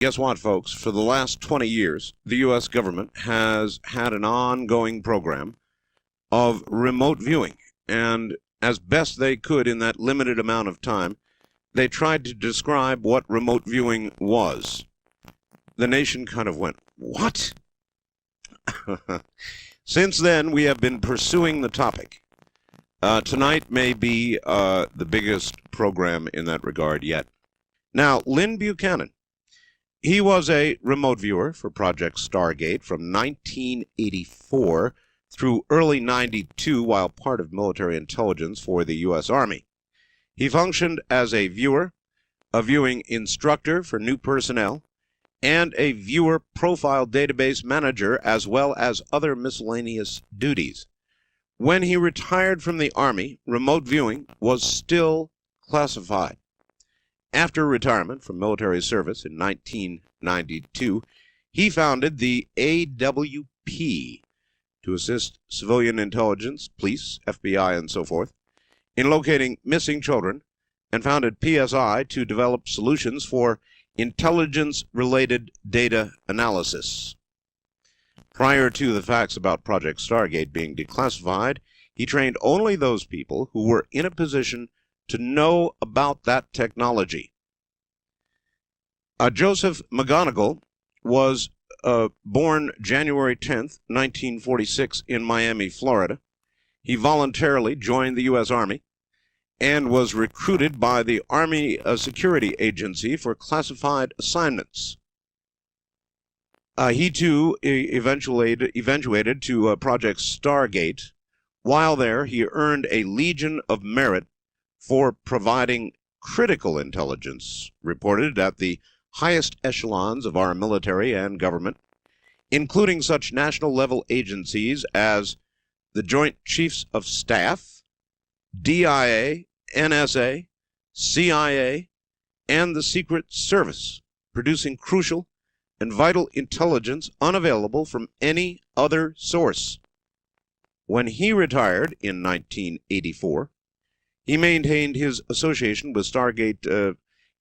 Guess what, folks? For the last 20 years, the U.S. government has had an ongoing program of remote viewing. And as best they could in that limited amount of time, they tried to describe what remote viewing was. The nation kind of went, what? Since then, we have been pursuing the topic. Tonight may be the biggest program in that regard yet. Now, Lynn Buchanan, he was a remote viewer for Project Stargate from 1984 through early 92 while part of military intelligence for the U.S. Army. He functioned as a viewer, a viewing instructor for new personnel, and a viewer profile database manager, as well as other miscellaneous duties. When he retired from the Army, remote viewing was still classified. After retirement from military service in 1992, he founded the AWP to assist civilian intelligence, police, FBI, and so forth, in locating missing children, and founded PSI to develop solutions for intelligence-related data analysis. Prior to the facts about Project Stargate being declassified, he trained only those people who were in a position to know about that technology. Joseph McMoneagle was born January 10th, 1946 in Miami, Florida. He voluntarily joined the U.S. Army and was recruited by the Army Security Agency for classified assignments. He, too, eventuated to Project Stargate. While there, he earned a Legion of Merit for providing critical intelligence, reported at the highest echelons of our military and government, including such national-level agencies as the Joint Chiefs of Staff, DIA, NSA, CIA, and the Secret Service, producing crucial and vital intelligence unavailable from any other source. When he retired in 1984, he maintained his association with Stargate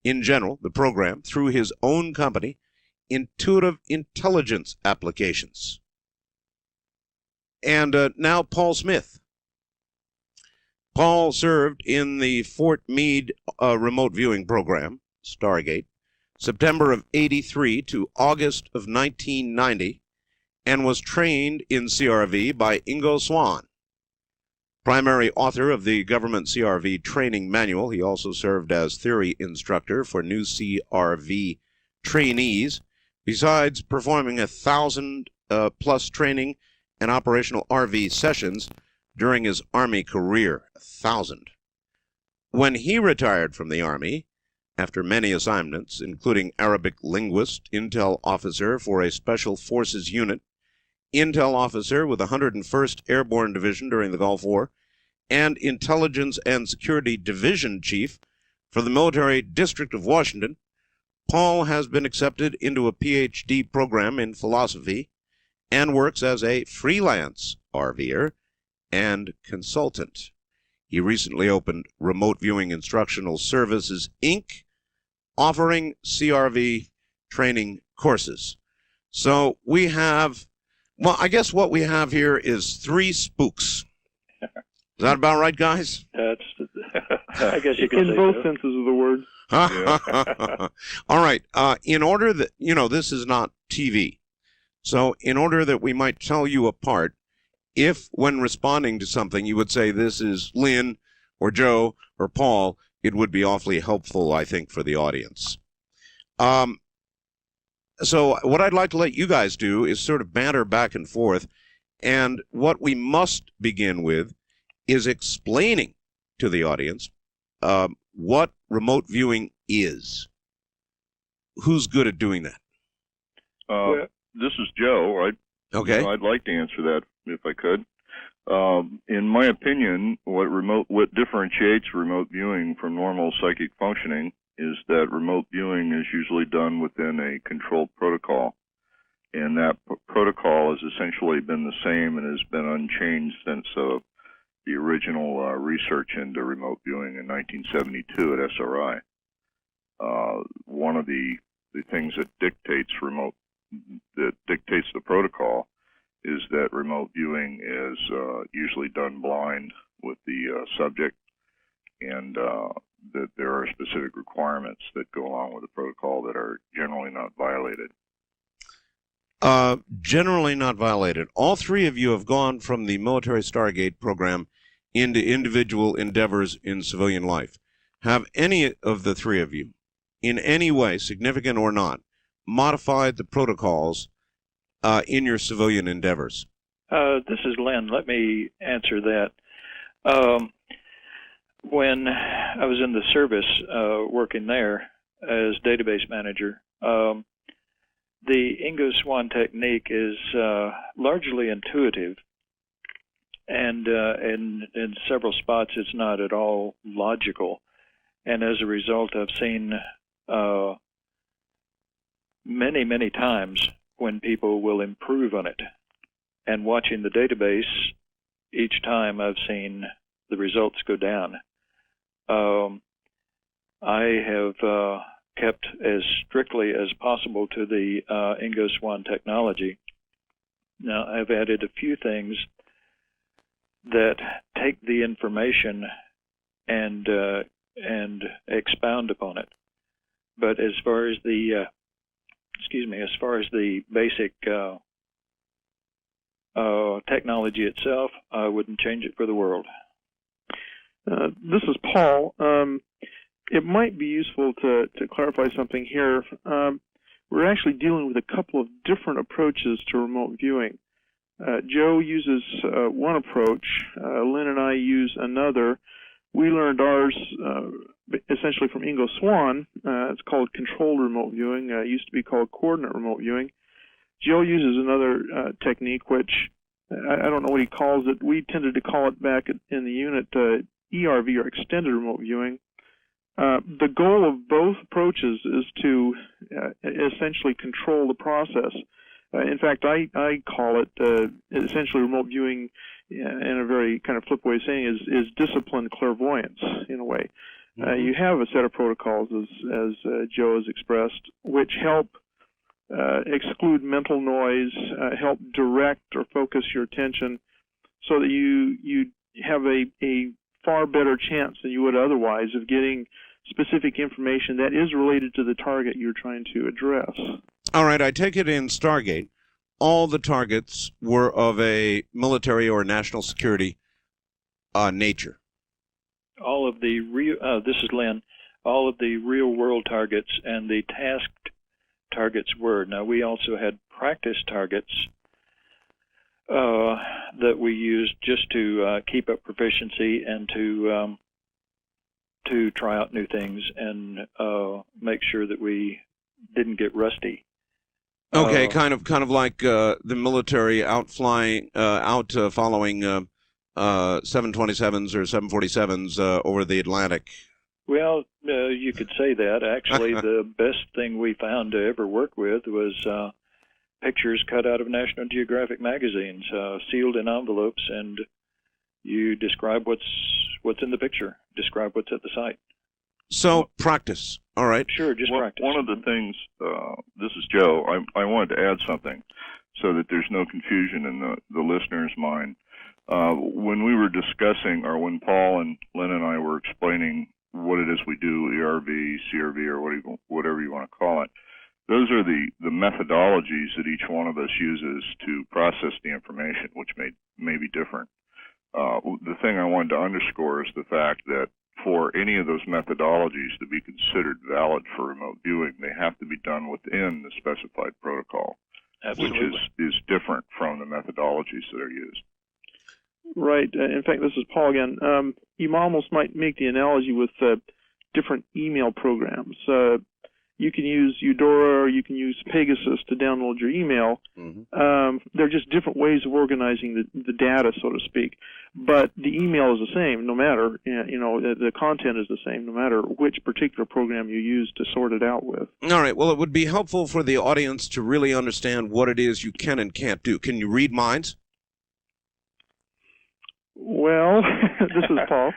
in general, the program, through his own company, Intuitive Intelligence Applications. And now Paul Smith. Paul served in the Fort Meade remote viewing program, Stargate, September of '83 to August of 1990, and was trained in CRV by Ingo Swann. Primary author of the government CRV training manual, he also served as theory instructor for new CRV trainees, besides performing 1,000+ training and operational RV sessions during his Army career. 1,000. When he retired from the Army, after many assignments, including Arabic linguist, intel officer for a Special Forces unit, intel officer with the 101st Airborne Division during the Gulf War, and Intelligence and Security Division Chief for the Military District of Washington, Paul has been accepted into a PhD program in philosophy and works as a freelance RVer and consultant. He recently opened Remote Viewing Instructional Services, Inc., offering CRV training courses. So we have, well, I guess what we have here is 3 spooks. Is that about right, guys? That's, I guess you can say in both so. senses of the word. All right. In order that, this is not TV. So in order that we might tell you apart, if when responding to something you would say this is Lynn or Joe or Paul, it would be awfully helpful, I think, for the audience. So what I'd like to let you guys do is sort of banter back and forth, and what we must begin with is explaining to the audience what remote viewing is. Who's good at doing that? This is Joe. Okay. I'd like to answer that if I could. In my opinion, what differentiates remote viewing from normal psychic functioning is that remote viewing is usually done within a controlled protocol, and that protocol has essentially been the same and has been unchanged since the original research into remote viewing in 1972 at SRI. One of the the things that dictates the protocol is that remote viewing is usually done blind with the subject, and that there are specific requirements that go along with the protocol that are generally not violated. Generally not violated. All three of you have gone from the military Stargate program into individual endeavors in civilian life. Have any of the three of you, in any way, significant or not, modified the protocols in your civilian endeavors? This is Lynn. Let me answer that. When I was in the service working there as database manager, the Ingo Swann technique is largely intuitive, and in several spots it's not at all logical. And as a result, I've seen many, many times when people will improve on it. And watching the database, each time I've seen the results go down. I have kept as strictly as possible to the Ingo Swann technology. Now, I've added a few things that take the information and expound upon it. But as far as the basic technology itself, I wouldn't change it for the world. This is Paul. It might be useful to clarify something here. We're actually dealing with a couple of different approaches to remote viewing. Joe uses one approach. Lynn and I use another. We learned ours essentially from Ingo Swann. It's called controlled remote viewing. It used to be called coordinate remote viewing. Joe uses another technique, which I don't know what he calls it. We tended to call it back in the unit ERV, or extended remote viewing. The goal of both approaches is to essentially control the process. In fact, I call it essentially remote viewing in a very kind of flip way of saying is disciplined clairvoyance in a way. You have a set of protocols, as Joe has expressed, which help exclude mental noise, help direct or focus your attention so that you have a far better chance than you would otherwise of getting specific information that is related to the target you're trying to address. All right, I take it in Stargate, all the targets were of a military or national security nature. All of the this is Lynn. All of the real-world targets and the tasked targets were. Now, we also had practice targets that we used just to keep up proficiency and to try out new things and make sure that we didn't get rusty. Okay, kind of like the military following 727s or 747s over the Atlantic. Well, you could say that. Actually, the best thing we found to ever work with was pictures cut out of National Geographic magazines, sealed in envelopes, and you describe what's in the picture, describe what's at the site. So, practice. All right. Sure, just practice. One of the things, this is Joe, I wanted to add something so that there's no confusion in the listener's mind. When we were discussing, or when Paul and Lynn and I were explaining what it is we do, ERV, CRV, or whatever you want to call it, those are the methodologies that each one of us uses to process the information, which may be different. The thing I wanted to underscore is the fact that for any of those methodologies to be considered valid for remote viewing, they have to be done within the specified protocol, Absolutely. which is different from the methodologies that are used. Right. In fact, this is Paul again. You almost might make the analogy with different email programs. You can use Eudora or you can use Pegasus to download your email. Mm-hmm. They're just different ways of organizing the data, so to speak. But the email is the same, no matter, the content is the same, no matter which particular program you use to sort it out with. All right. Well, it would be helpful for the audience to really understand what it is you can and can't do. Can you read minds? Well, this is Paul.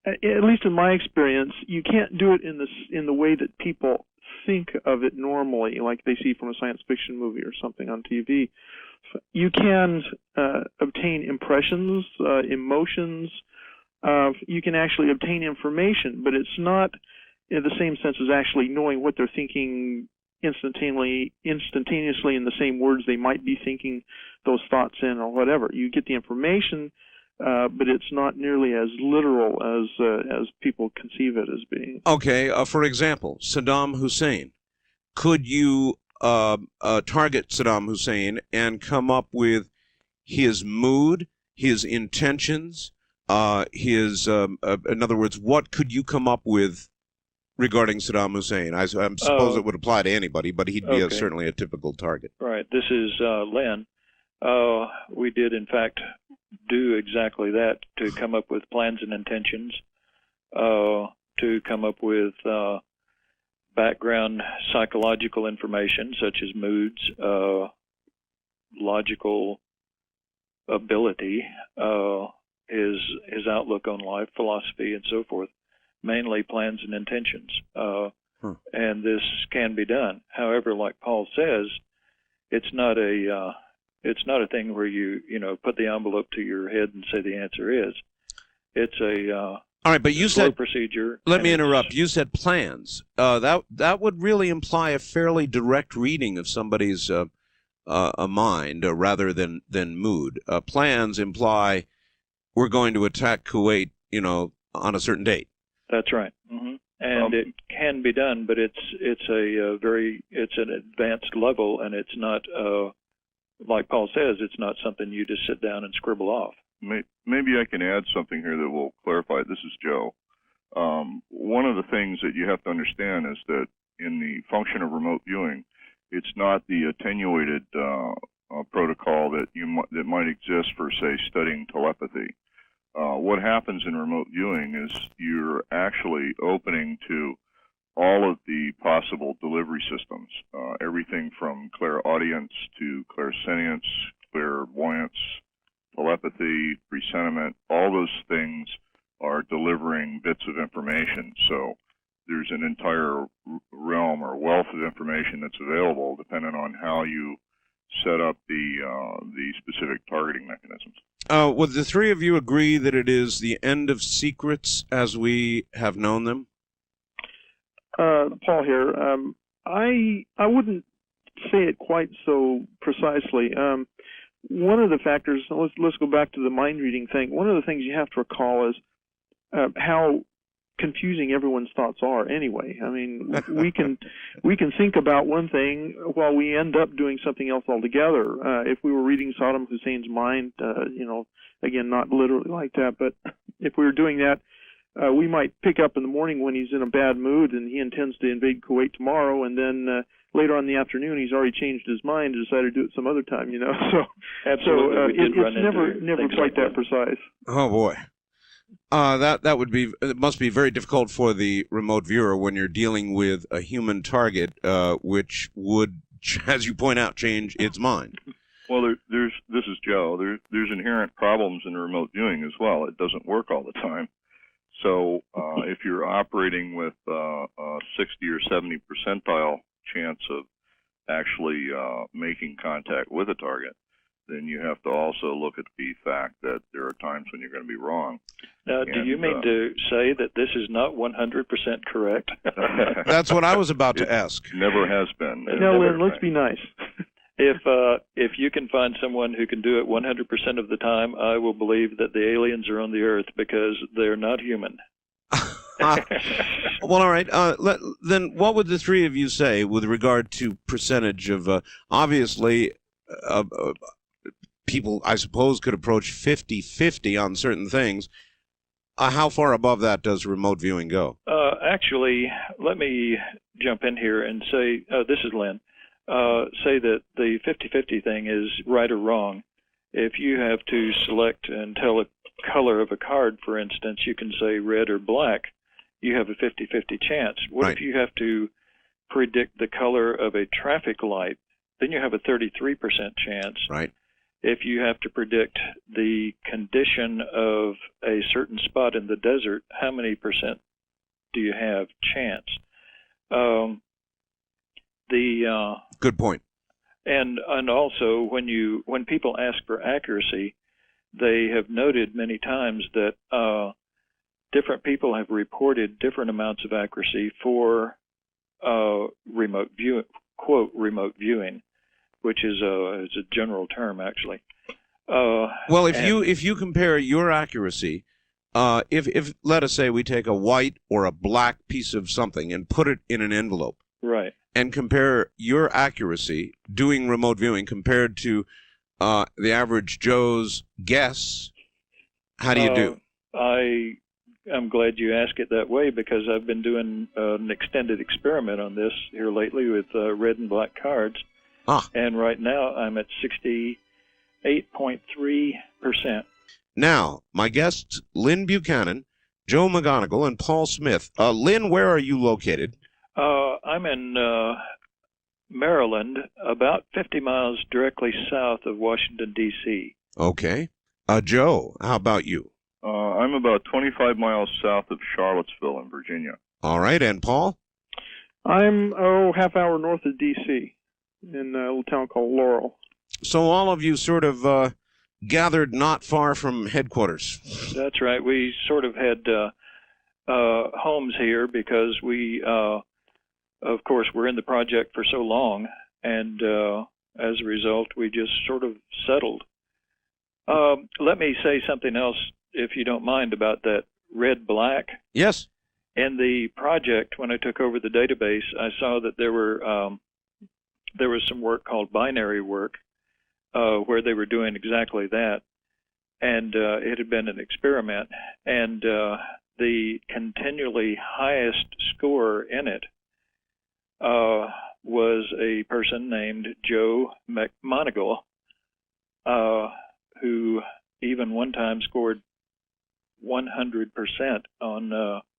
At least in my experience, you can't do it in the way that people think of it normally, like they see from a science fiction movie or something on TV. You can obtain impressions, emotions. You can actually obtain information, but it's not in the same sense as actually knowing what they're thinking instantaneously in the same words they might be thinking those thoughts in or whatever. You get the information, but it's not nearly as literal as people conceive it as being. Okay, for example, Saddam Hussein. Could you target Saddam Hussein and come up with his mood, his intentions, in other words, what could you come up with regarding Saddam Hussein? I suppose it would apply to anybody, but he'd be certainly a typical target. Right. This is Lynn. We did, in fact, do exactly that, to come up with plans and intentions, to come up with background psychological information such as moods, logical ability, his outlook on life, philosophy, and so forth. Mainly plans and intentions, and this can be done. However, like Paul says, it's not a thing where you put the envelope to your head and say the answer is. It's a all right, but you said procedure. Let me interrupt. You said plans. That would really imply a fairly direct reading of somebody's a mind rather than mood. Plans imply we're going to attack Kuwait, on a certain date. That's right, and it can be done, but it's an advanced level, and it's not like Paul says, it's not something you just sit down and scribble off. Maybe I can add something here that will clarify. This is Joe. One of the things that you have to understand is that in the function of remote viewing, it's not the attenuated protocol that might exist for, say, studying telepathy. What happens in remote viewing is you're actually opening to all of the possible delivery systems, everything from clairaudience to clairsentience, clairvoyance, telepathy, presentiment. All those things are delivering bits of information. So there's an entire realm or wealth of information that's available depending on how you set up the specific targeting mechanisms. Would the three of you agree that it is the end of secrets as we have known them? Paul here. I wouldn't say it quite so precisely. One of the factors, let's go back to the mind reading thing. One of the things you have to recall is how confusing everyone's thoughts are anyway. I mean, we can think about one thing while we end up doing something else altogether. If we were reading Saddam Hussein's mind, again, not literally like that, but if we were doing that, we might pick up in the morning when he's in a bad mood and he intends to invade Kuwait tomorrow, and then later on in the afternoon he's already changed his mind and decided to do it some other time, So, absolutely, it's never quite that precise. Oh boy. It must be very difficult for the remote viewer when you're dealing with a human target, which would, as you point out, change its mind. Well, this is Joe. There's inherent problems in remote viewing as well. It doesn't work all the time. So if you're operating with a 60 or 70 percentile chance of actually making contact with a target, then you have to also look at the fact that there are times when you're going to be wrong. Now, do you mean to say that this is not 100% correct? That's what I was about to ask. Never has been. No, Lynn, let's be nice. If you can find someone who can do it 100% of the time, I will believe that the aliens are on the Earth because they're not human. Well, all right. Then what would the three of you say with regard to percentage of, obviously, people, I suppose, could approach 50-50 on certain things. How far above that does remote viewing go? Actually, let me jump in here and say, this is Lynn, say that the 50-50 thing is right or wrong. If you have to select and tell a color of a card, for instance, you can say red or black. You have a 50-50 chance. What if you have to predict the color of a traffic light? Then you have a 33% chance. Right. If you have to predict the condition of a certain spot in the desert, how many percent do you have chance? Good point. And also when people ask for accuracy, they have noted many times that different people have reported different amounts of accuracy for remote view, quote, remote viewing, which is a general term actually. Well, if you compare your accuracy, if let us say we take a white or a black piece of something and put it in an envelope, right, and compare your accuracy doing remote viewing compared to the average Joe's guess, how do you do? I'm glad you ask it that way, because I've been doing an extended experiment on this here lately with red and black cards. And right now I'm at 68.3%. Now, my guests, Lynn Buchanan, Joe McMoneagle, and Paul Smith. Lynn, where are you located? I'm in Maryland, about 50 miles directly south of Washington, D.C. Okay. Joe, how about you? I'm about 25 miles south of Charlottesville in Virginia. All right, and Paul? I'm, half hour north of D.C. in a little town called Laurel. So all of you sort of gathered not far from headquarters. That's right. We sort of had homes here because we, of course, we're in the project for so long, and as a result, we just sort of settled. Let me say something else, if you don't mind, about that red-black. Yes. In the project, when I took over the database, I saw that there was some work called binary work, where they were doing exactly that, and it had been an experiment, and the continually highest score in it was a person named Joe McMoneagle, who even one time scored 100% on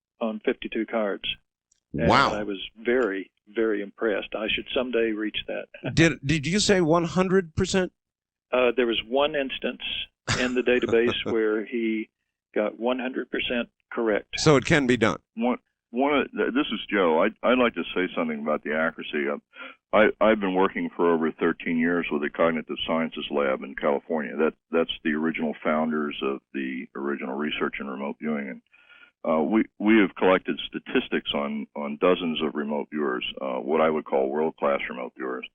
52 cards. Wow. And I was very, very impressed. I should someday reach that. Did you say 100%? There was one instance in the database where he got 100% correct. So it can be done. This is Joe. I'd like to say something about the accuracy. I've been working for over 13 years with the Cognitive Sciences Lab in California. That's the original founders of the original research in remote viewing. And we have collected statistics on dozens of remote viewers, what I would call world-class remote viewers.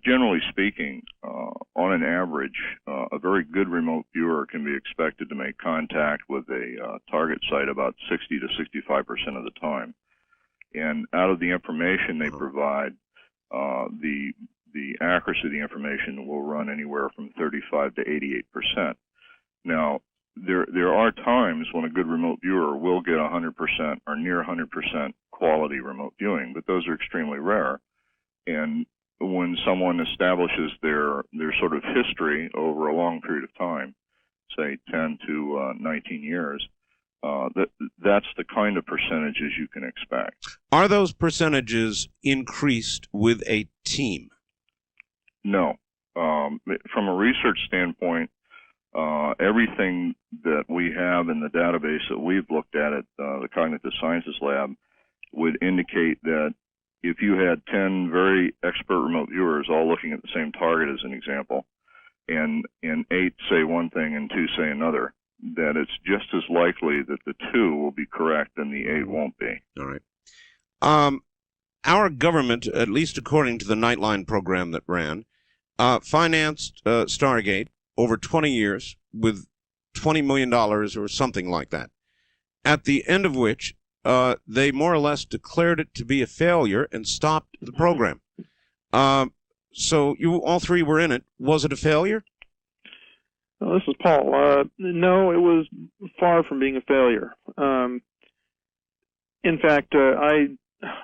Generally speaking, on an average, a very good remote viewer can be expected to make contact with a target site about 60 to 65% of the time. And out of the information they provide, the accuracy of the information will run anywhere from 35 to 88%. Now, there are times when a good remote viewer will get 100% or near 100% quality remote viewing, but those are extremely rare. And when someone establishes their sort of history over a long period of time, say 10 to 19 years, that's the kind of percentages you can expect. Are those percentages increased with a team? No. From a research standpoint, everything that we have in the database that we've looked at the Cognitive Sciences Lab would indicate that if you had 10 very expert remote viewers all looking at the same target as an example, and 8 say one thing and 2 say another, that it's just as likely that the 2 will be correct and the 8 won't be. All right. Our government, at least according to the Nightline program that ran, financed Stargate over 20 years with $20 million or something like that, at the end of which they more or less declared it to be a failure and stopped the program. So you all three were in it. Was it a failure? Well, this is Paul. No, it was far from being a failure. In fact,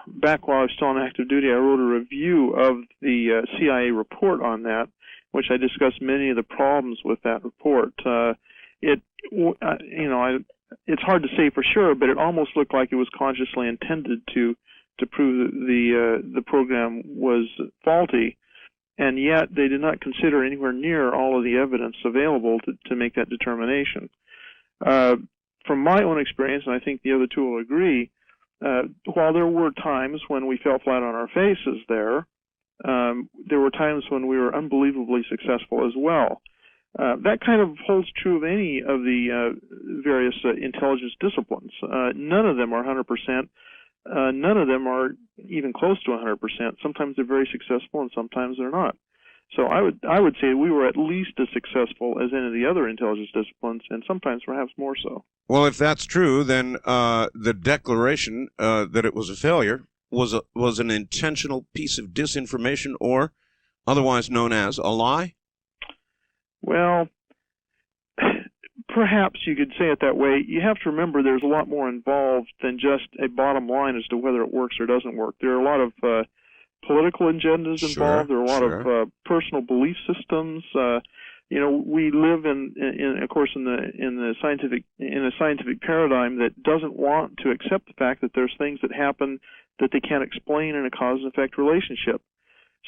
back while I was still on active duty, I wrote a review of the CIA report on that, which I discussed many of the problems with that report. It's hard to say for sure, but it almost looked like it was consciously intended to prove that the program was faulty, and yet they did not consider anywhere near all of the evidence available to make that determination. From my own experience, and I think the other two will agree, while there were times when we fell flat on our faces there were times when we were unbelievably successful as well. That kind of holds true of any of the various intelligence disciplines. None of them are 100%. None of them are even close to 100%. Sometimes they're very successful, and sometimes they're not. So I would say we were at least as successful as any of the other intelligence disciplines, and sometimes perhaps more so. Well, if that's true, then the declaration that it was a failure was an intentional piece of disinformation, or otherwise known as a lie? Well, perhaps you could say it that way. You have to remember there's a lot more involved than just a bottom line as to whether it works or doesn't work. There are a lot of political agendas involved. There are a lot of personal belief systems. We live of course, in a scientific paradigm that doesn't want to accept the fact that there's things that happen that they can't explain in a cause and effect relationship.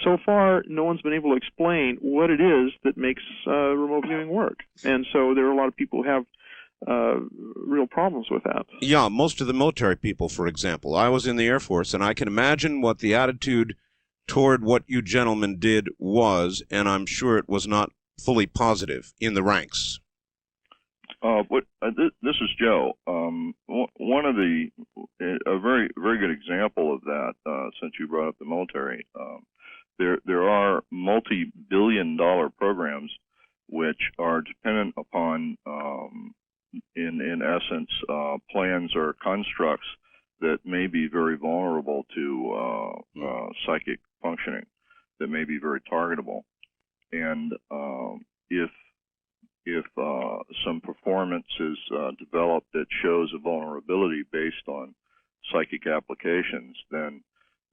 So far, no one's been able to explain what it is that makes remote viewing work, and so there are a lot of people who have real problems with that. Yeah, most of the military people, for example. I was in the Air Force, and I can imagine what the attitude toward what you gentlemen did was, and I'm sure it was not fully positive in the ranks. This is Joe. One of a very good example of that, since you brought up the military. There are multi-billion-dollar programs which are dependent upon, in essence, plans or constructs that may be very vulnerable to psychic functioning, that may be very targetable. And if some performance is developed that shows a vulnerability based on psychic applications, then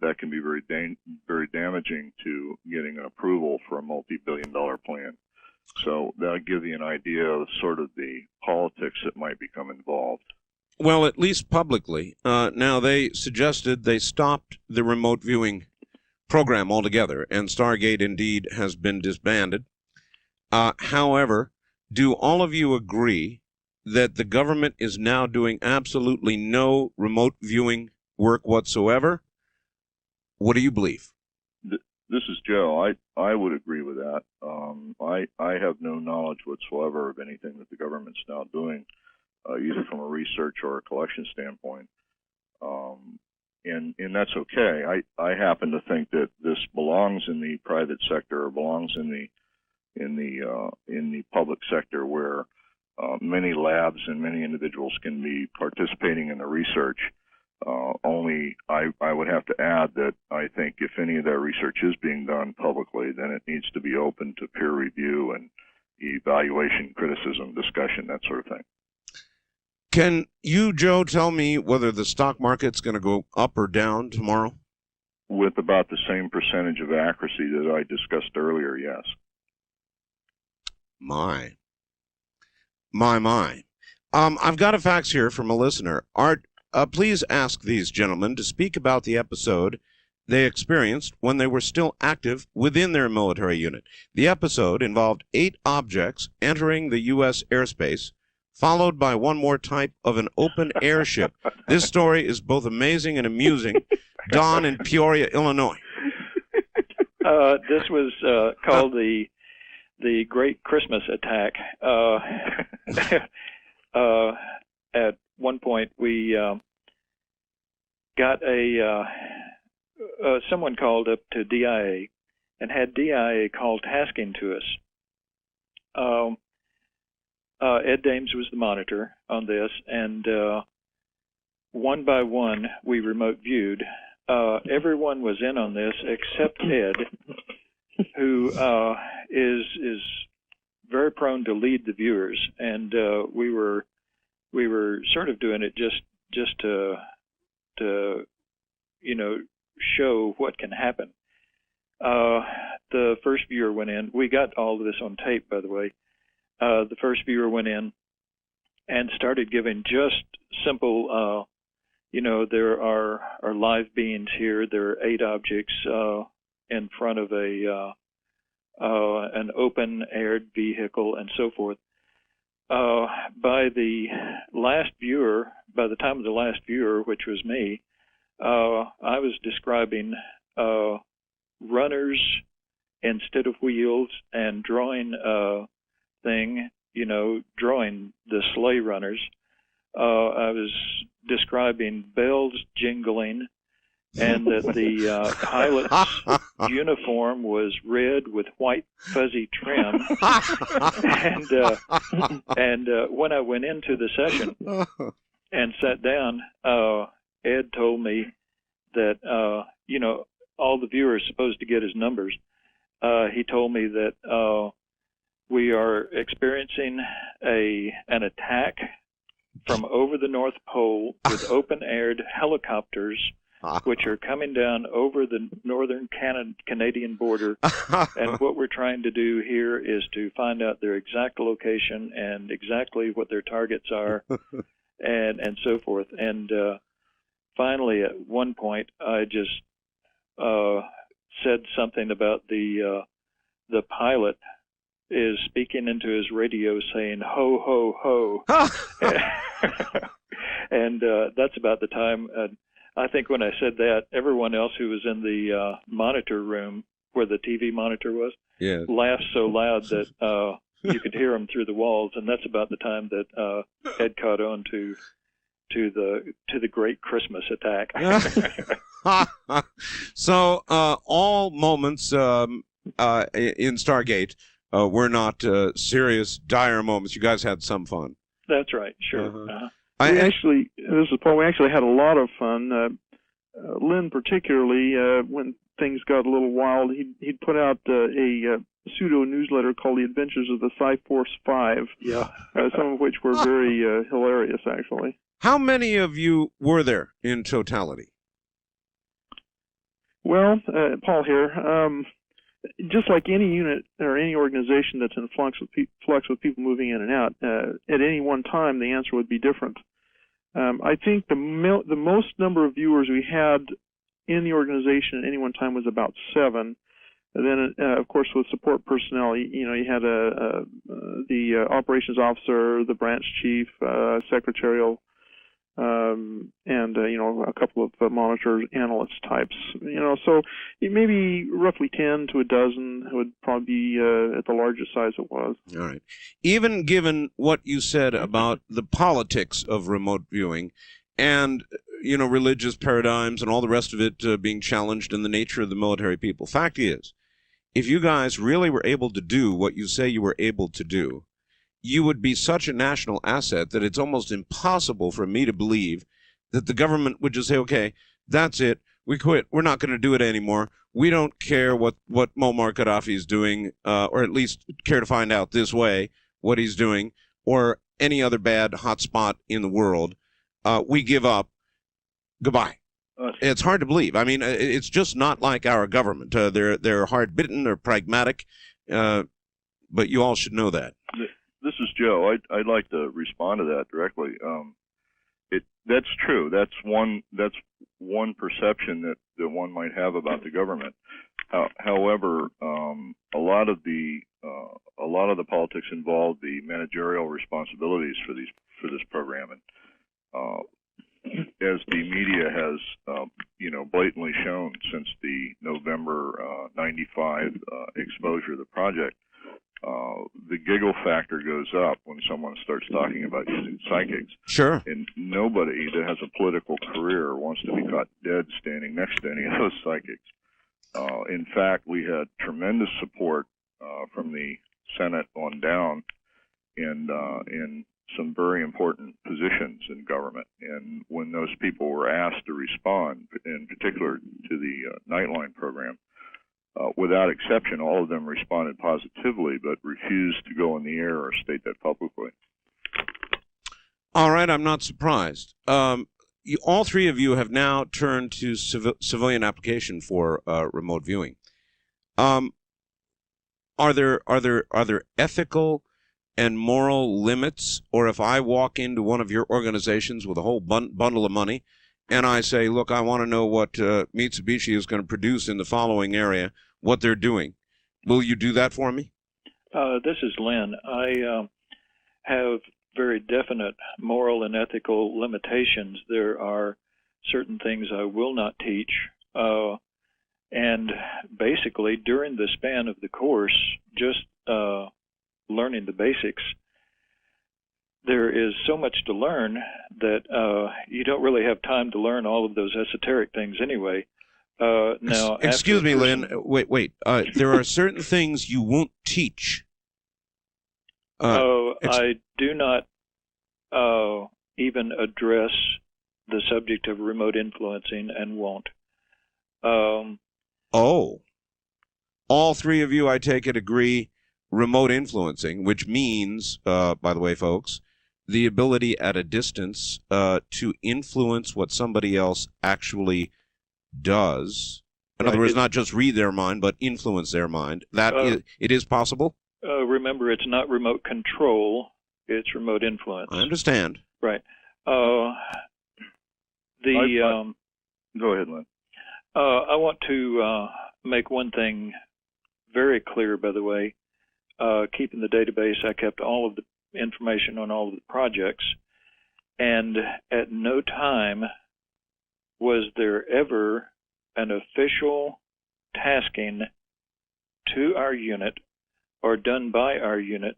that can be very damaging to getting an approval for a multi-billion-dollar plan. So that'll give you an idea of sort of the politics that might become involved. Well, at least publicly. Now, they suggested they stopped the remote viewing program altogether, and Stargate indeed has been disbanded. However, do all of you agree that the government is now doing absolutely no remote viewing work whatsoever? What do you believe? This is Joe. I would agree with that. I have no knowledge whatsoever of anything that the government's now doing, either from a research or a collection standpoint. And that's okay. I happen to think that this belongs in the private sector, or belongs in the public sector, where many labs and many individuals can be participating in the research. Only I would have to add that I think if any of that research is being done publicly, then it needs to be open to peer review and evaluation, criticism, discussion, that sort of thing. Can you, Joe, tell me whether the stock market's going to go up or down tomorrow? With about the same percentage of accuracy that I discussed earlier, yes. My. I've got a fax here from a listener. Art, please ask these gentlemen to speak about the episode they experienced when they were still active within their military unit. The episode involved 8 objects entering the U.S. airspace, followed by one more type of an open airship. This story is both amazing and amusing. Don in Peoria, Illinois. This was called the Great Christmas Attack. At one point, we got someone called up to DIA and had DIA call tasking to us. Ed Dames was the monitor on this, and one by one we remote viewed. Everyone was in on this except Ed, who is very prone to lead the viewers, and we were sort of doing it just to show what can happen. The first viewer went in. We got all of this on tape, by the way. The first viewer went in and started giving just simple, there are live beings here. There are 8 objects in front of an open-aired vehicle and so forth. by the time of the last viewer, which was me, I was describing runners instead of wheels and drawing drawing the sleigh runners. I was describing bells jingling, and that the pilot's uniform was red with white fuzzy trim. and when I went into the session and sat down, Ed told me that all the viewers supposed to get his numbers. He told me that we are experiencing an attack from over the North Pole with open-aired helicopters, which are coming down over the northern Canadian border. And what we're trying to do here is to find out their exact location and exactly what their targets are, and so forth. And finally, at one point, I just said something about the pilot is speaking into his radio saying "ho ho ho," and that's about the time. I think when I said that, everyone else who was in the monitor room where the TV monitor was laughed so loud that you could hear them through the walls. And that's about the time that Ed caught on to the Great Christmas Attack. So all moments in Stargate were not serious, dire moments. You guys had some fun. That's right. Sure. This is Paul. We actually had a lot of fun. Lynn, particularly, when things got a little wild, he'd put out a pseudo newsletter called The Adventures of the Sci-Force 5. Yeah. Some of which were very hilarious, actually. How many of you were there in totality? Well, Paul here. Just like any unit or any organization that's in flux with people moving in and out, at any one time the answer would be different. I think the most number of viewers we had in the organization at any one time was about 7. And then, of course, with support personnel, you had the operations officer, the branch chief, secretarial, and a couple of monitor analyst types. So maybe roughly 10 to a dozen would probably be at the largest size it was. All right. Even given what you said about the politics of remote viewing and religious paradigms and all the rest of it being challenged in the nature of the military people, fact is, if you guys really were able to do what you say you were able to do, you would be such a national asset that it's almost impossible for me to believe that the government would just say, okay, that's it, we quit, we're not going to do it anymore, we don't care what Muammar Gaddafi is doing, or at least care to find out this way what he's doing, or any other bad hotspot in the world, we give up, goodbye. It's hard to believe. I mean, it's just not like our government. They're hard-bitten, they're pragmatic, but you all should know that. This is Joe. I'd like to respond to that directly. That's true. That's one perception that one might have about the government. However, a lot of the politics involve the managerial responsibilities for this program, and as the media has blatantly shown since the November '95 exposure of the project. The giggle factor goes up when someone starts talking about using psychics. Sure. And nobody that has a political career wants to be caught dead standing next to any of those psychics. In fact, we had tremendous support from the Senate on down in some very important positions in government. And when those people were asked to respond, in particular to the Nightline program, without exception, all of them responded positively, but refused to go on the air or state that publicly. All right, I'm not surprised. All three of you have now turned to civilian application for remote viewing. Are there ethical and moral limits, or if I walk into one of your organizations with a whole bundle of money, and I say, look, I want to know what Mitsubishi is going to produce in the following area, what they're doing, will you do that for me? This is Lynn. have very definite moral and ethical limitations. There are certain things I will not teach. And basically, during the span of the course, just learning the basics, there is so much to learn that you don't really have time to learn all of those esoteric things anyway. Now, excuse me, Lynn. Wait. There are certain things you won't teach. I do not even address the subject of remote influencing and won't. All three of you, I take it, agree remote influencing, which means, by the way, folks, the ability at a distance to influence what somebody else actually does. In other words, not just read their mind, but influence their mind. It is possible? Remember, it's not remote control, it's remote influence. I understand. Right. Go ahead, Lynn. I want to make one thing very clear, by the way. Keeping the database, I kept all of the information on all of the projects, and at no time was there ever an official tasking to our unit or done by our unit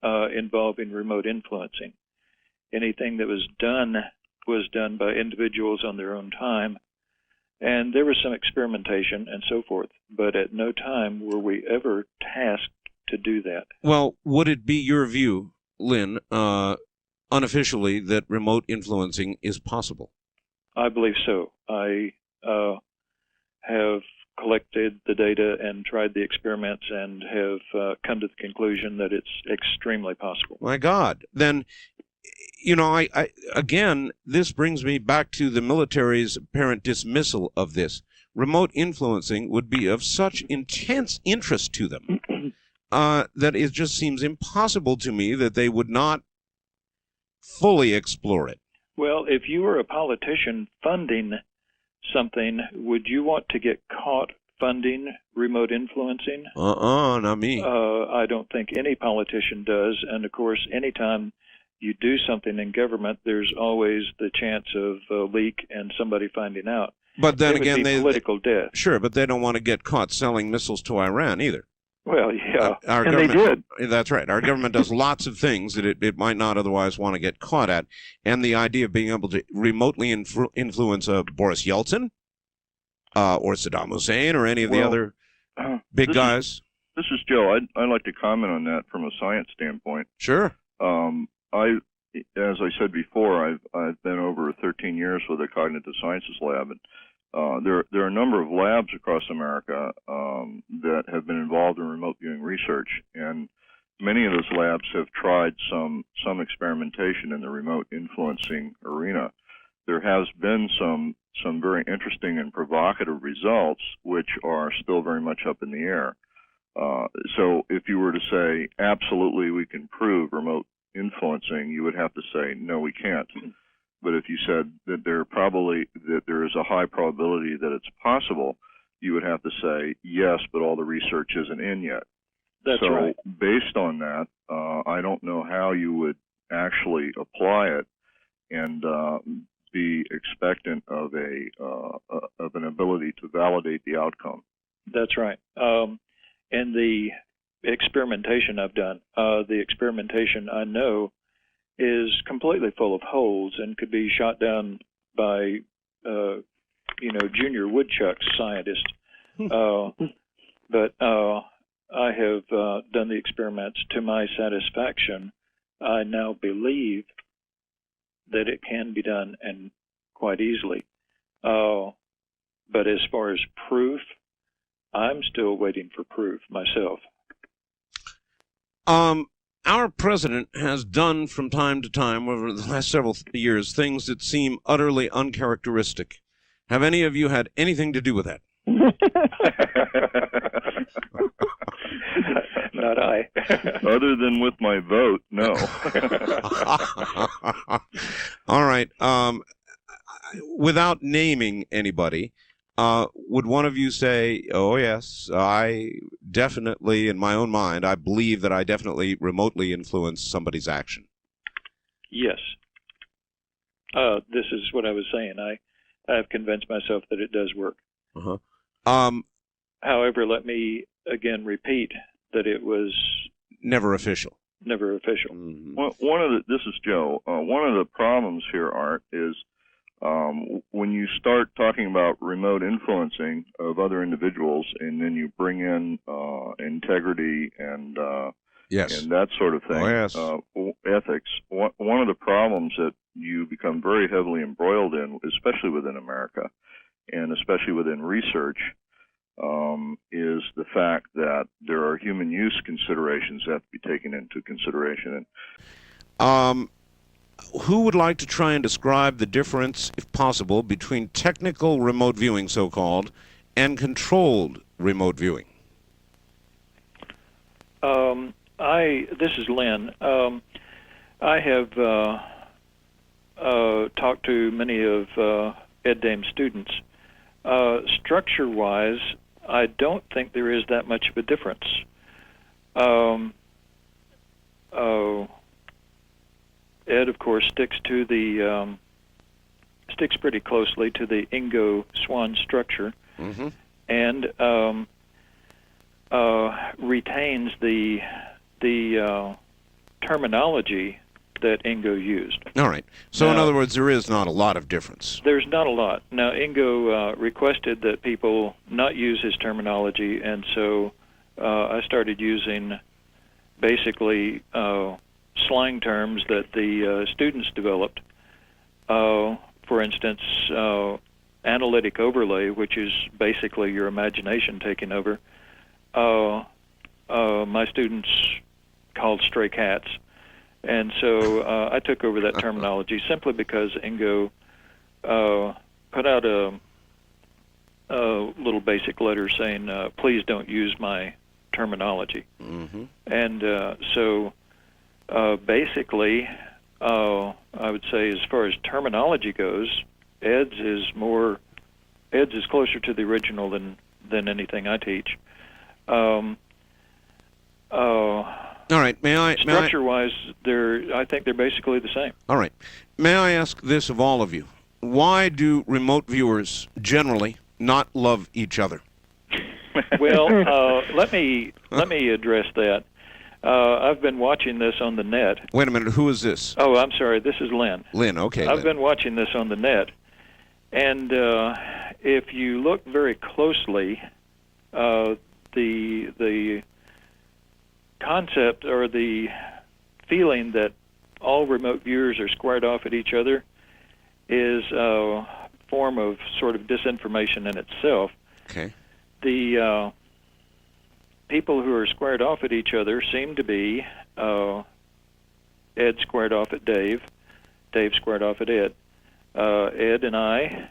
involving remote influencing. Anything that was done by individuals on their own time, and there was some experimentation and so forth, but at no time were we ever tasked to do that. Well, would it be your view, Lynn, unofficially, that remote influencing is possible? I believe so. I have collected the data and tried the experiments and have come to the conclusion that it's extremely possible. My God. Then, I again, this brings me back to the military's apparent dismissal of this. Remote influencing would be of such intense interest to them that it just seems impossible to me that they would not fully explore it. Well, if you were a politician funding something, would you want to get caught funding remote influencing? Not me. I don't think any politician does. And, of course, anytime you do something in government, there's always the chance of a leak and somebody finding out. But then it again, would be political death. Sure, but they don't want to get caught selling missiles to Iran either. Well, yeah. And they did. That's right. Our government does lots of things that it might not otherwise want to get caught at. And the idea of being able to remotely influence Boris Yeltsin or Saddam Hussein or any of the other big guys. This is Joe. I'd like to comment on that from a science standpoint. Sure. As I said before, I've been over 13 years with a cognitive sciences lab, and there are a number of labs across America that have been involved in remote viewing research, and many of those labs have tried some experimentation in the remote influencing arena. There has been some very interesting and provocative results, which are still very much up in the air. So if you were to say, absolutely we can prove remote influencing, you would have to say, no, we can't. But if you said that there is a high probability that it's possible, you would have to say, yes, but all the research isn't in yet. That's right. So based on that, I don't know how you would actually apply it and be expectant of an ability to validate the outcome. That's right. And the experimentation I've done, the experimentation I know is completely full of holes and could be shot down by, junior woodchuck scientists. But I have done the experiments to my satisfaction. I now believe that it can be done, and quite easily. But as far as proof, I'm still waiting for proof myself. Our president has done from time to time over the last several years things that seem utterly uncharacteristic. Have any of you had anything to do with that? Not I. Other than with my vote, no. All right. Without naming anybody, would one of you say, oh, yes, I definitely, in my own mind, I believe that I definitely remotely influenced somebody's action? Yes. This is what I was saying. I've convinced myself that it does work. However, let me again repeat that it was never official. Never official. Mm-hmm. Well, this is Joe. One of the problems here, Art, is when you start talking about remote influencing of other individuals, and then you bring in integrity and and that sort of thing, ethics. One of the problems that you become very heavily embroiled in, especially within America, and especially within research, is the fact that there are human use considerations that have to be taken into consideration. Who would like to try and describe the difference, if possible, between technical remote viewing, so-called, and controlled remote viewing? This is Lynn. I have talked to many of Ed Dame's students. Structure-wise, I don't think there is that much of a difference. Ed, of course, sticks pretty closely to the Ingo Swann structure, mm-hmm. and retains the terminology that Ingo used. All right. So, now, in other words, there is not a lot of difference. There's not a lot. Now, Ingo requested that people not use his terminology, and so I started using basically slang terms that the students developed. For instance, analytic overlay, which is basically your imagination taking over. My students called stray cats. And so I took over that terminology simply because Ingo put out a little basic letter saying, please don't use my terminology. Mm-hmm. And so basically, I would say as far as terminology goes, Ed's is closer to the original than anything I teach. All right. Structure-wise, I think they're basically the same. All right. May I ask this of all of you? Why do remote viewers generally not love each other? Well, let me address that. I've been watching this on the net. Wait a minute. Who is this? Oh, I'm sorry. This is Lynn. Lynn. Okay. I've been watching this on the net, and if you look very closely, the concept or the feeling that all remote viewers are squared off at each other is a form of sort of disinformation in itself. Okay. The people who are squared off at each other seem to be Ed squared off at Dave, Dave squared off at Ed, Ed and I,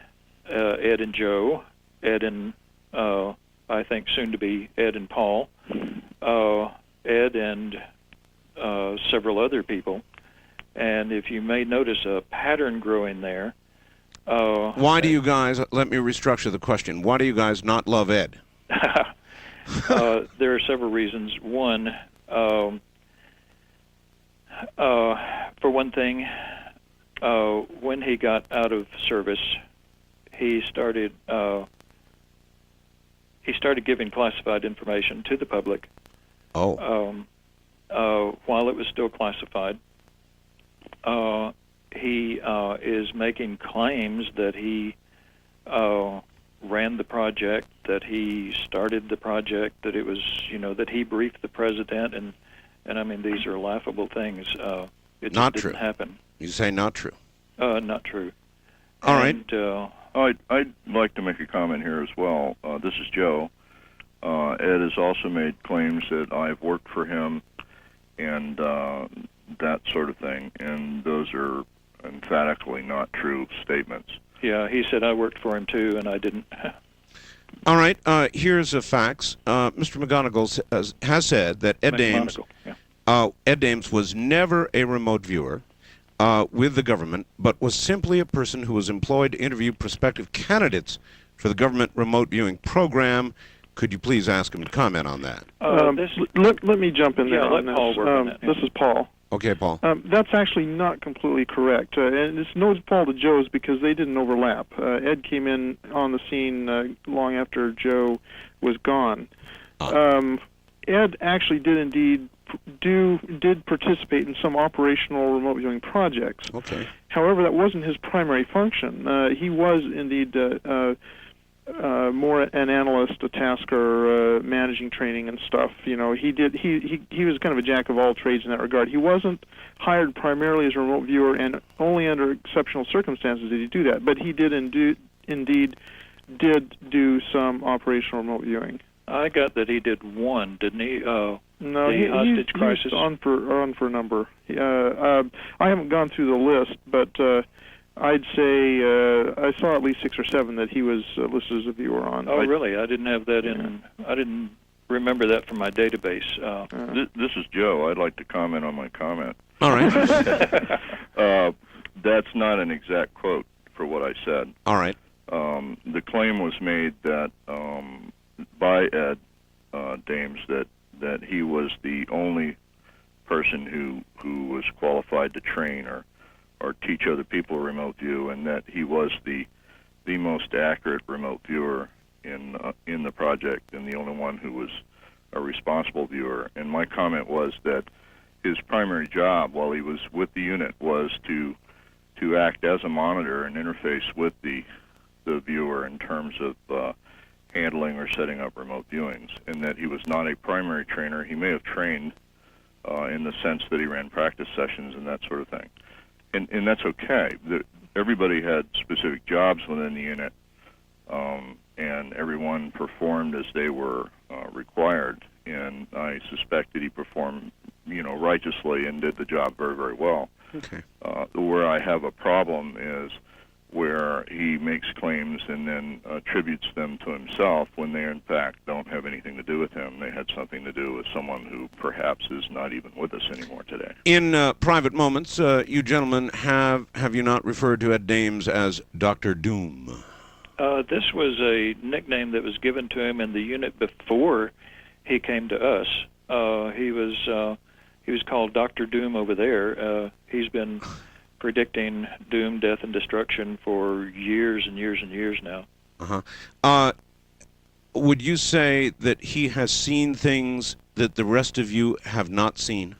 Ed and Joe, Ed and I think soon to be Ed and Paul, Ed and several other people. And if you may notice a pattern growing there. Why do you guys, let me restructure the question, why do you guys not love Ed? There are several reasons. One, for one thing, when he got out of service, he started giving classified information to the public. Oh. While it was still classified. He is making claims that he ran the project, that he started the project, that it was, that he briefed the president, and I mean, these are laughable things. It not just true. Didn't happen. You say not true. Not true. All right. I'd like to make a comment here as well. This is Joe. Ed has also made claims that I've worked for him and that sort of thing, and those are emphatically not true statements. Yeah, he said I worked for him too, and I didn't. All right, here's the facts. Mr. McMoneagle has said that Ed Dames was never a remote viewer with the government, but was simply a person who was employed to interview prospective candidates for the government remote viewing program. Could you please ask him to comment on that? Let me jump in there on let this. Paul work on that. This is Paul. Okay, Paul. That's actually not completely correct, and it's no fault of Joe's because they didn't overlap. Ed came in on the scene long after Joe was gone. Ed actually did indeed participate in some operational remote viewing projects. Okay. However, that wasn't his primary function. He was indeed more an analyst, a tasker, managing training and stuff. You know, he was kind of a jack of all trades in that regard. He wasn't hired primarily as a remote viewer, and only under exceptional circumstances did he do that. But he did indeed do some operational remote viewing. I got that he did one, didn't he? No, the hostage crisis. He's on for a number. I haven't gone through the list, but I'd say I saw at least 6 or 7 that he was listed as a viewer on. Oh, really? I didn't have that in. I didn't remember that from my database. This is Joe. I'd like to comment on my comment. All right. That's not an exact quote for what I said. All right. The claim was made that by Ed Dames that he was the only person who was qualified to train or teach other people remote view, and that he was the most accurate remote viewer in the project and the only one who was a responsible viewer. And my comment was that his primary job while he was with the unit was to act as a monitor and interface with the viewer in terms of handling or setting up remote viewings, and that he was not a primary trainer. He may have trained in the sense that he ran practice sessions and that sort of thing. And that's okay. Everybody had specific jobs within the unit, and everyone performed as they were required. And I suspect that he performed, righteously and did the job very, very well. Okay. Where I have a problem is where he makes claims and then attributes them to himself when they, in fact, don't have anything to do with him. They had something to do with someone who perhaps is not even with us anymore today. In private moments, you gentlemen have you not referred to Ed Dames as Dr. Doom? This was a nickname that was given to him in the unit before he came to us. He was called Dr. Doom over there. He's been predicting doom, death, and destruction for years and years and years now. Would you say that he has seen things that the rest of you have not seen?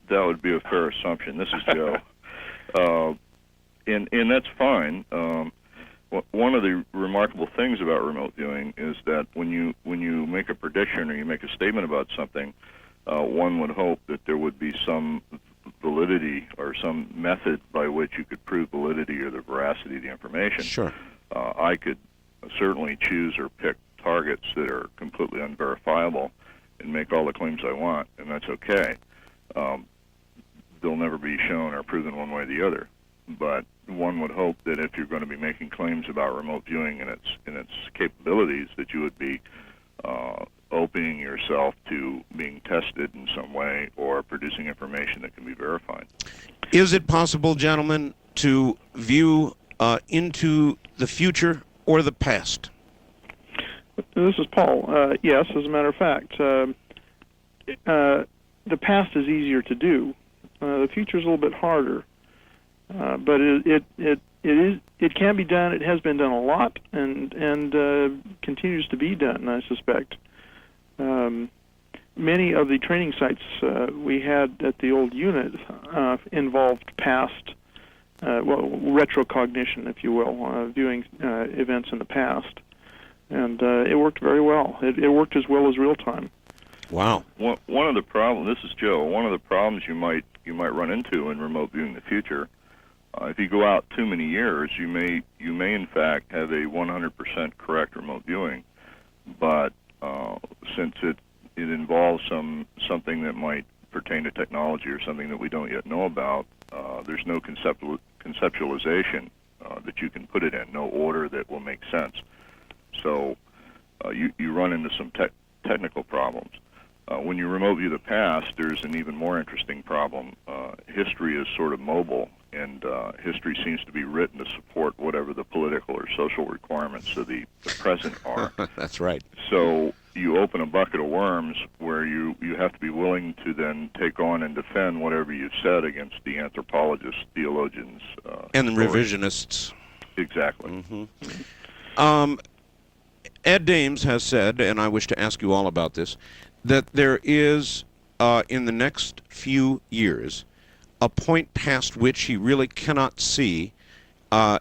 That would be a fair assumption. This is Joe. And that's fine. One of the remarkable things about remote viewing is that when you make a prediction or you make a statement about something, one would hope that there would be some validity or some method by which you could prove validity or the veracity of the information. Sure. I could certainly choose or pick targets that are completely unverifiable and make all the claims I want, and that's okay. They'll never be shown or proven one way or the other. But one would hope that if you're going to be making claims about remote viewing and its capabilities, that you would be opening yourself to being tested in some way or producing information that can be verified. Is it possible, gentlemen, to view into the future or the past? This is Paul. Yes, as a matter of fact. The past is easier to do. The future is a little bit harder. But it can be done. It has been done a lot, and continues to be done, I suspect. Many of the training sites we had at the old unit involved past, retrocognition, if you will, viewing events in the past, and it worked very well. It worked as well as real time. Wow. One of the problems. This is Joe. One of the problems you might run into in remote viewing the future. If you go out too many years, you may in fact have a 100% correct remote viewing, but since it involves something that might pertain to technology or something that we don't yet know about, there's no conceptualization that you can put it in, no order that will make sense. So you run into some technical problems. When you remote view the past, there's an even more interesting problem. History is sort of mobile, and history seems to be written to support whatever the political or social requirements of the present are. That's right. So you open a bucket of worms where you have to be willing to then take on and defend whatever you've said against the anthropologists, theologians, and the revisionists. Exactly. Mm-hmm. Ed Dames has said, and I wish to ask you all about this, that there is, in the next few years, a point past which he really cannot see.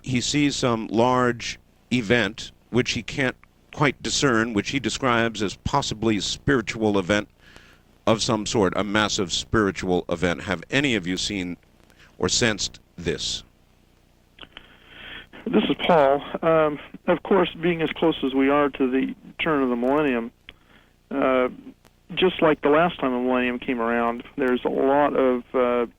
He sees some large event which he can't quite discern, which he describes as possibly a spiritual event of some sort, a massive spiritual event. Have any of you seen or sensed this? This is Paul. Of course, being as close as we are to the turn of the millennium, just like the last time the millennium came around, there's a lot of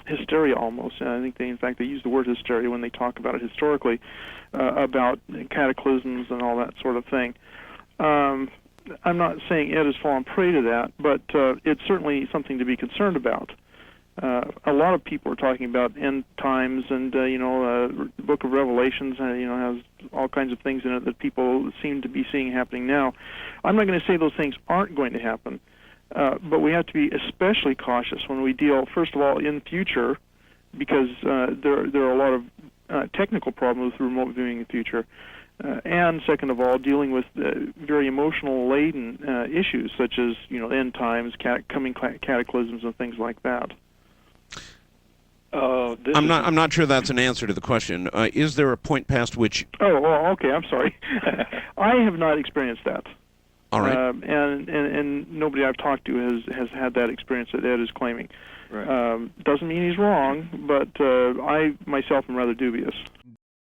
hysteria almost. And I think in fact, they use the word hysteria when they talk about it historically, about cataclysms and all that sort of thing. I'm not saying Ed has fallen prey to that, but it's certainly something to be concerned about. A lot of people are talking about end times, and the Book of Revelations, has all kinds of things in it that people seem to be seeing happening now. I'm not going to say those things aren't going to happen, but we have to be especially cautious when we deal, first of all, in future, because there are a lot of technical problems with remote viewing in the future, and second of all, dealing with very emotional laden issues such as end times, coming cataclysms, and things like that. I'm not sure that's an answer to the question. Is there a point past which? Oh, well, okay. I'm sorry. I have not experienced that. All right. And nobody I've talked to has had that experience that Ed is claiming. Right. Doesn't mean he's wrong, but I myself am rather dubious.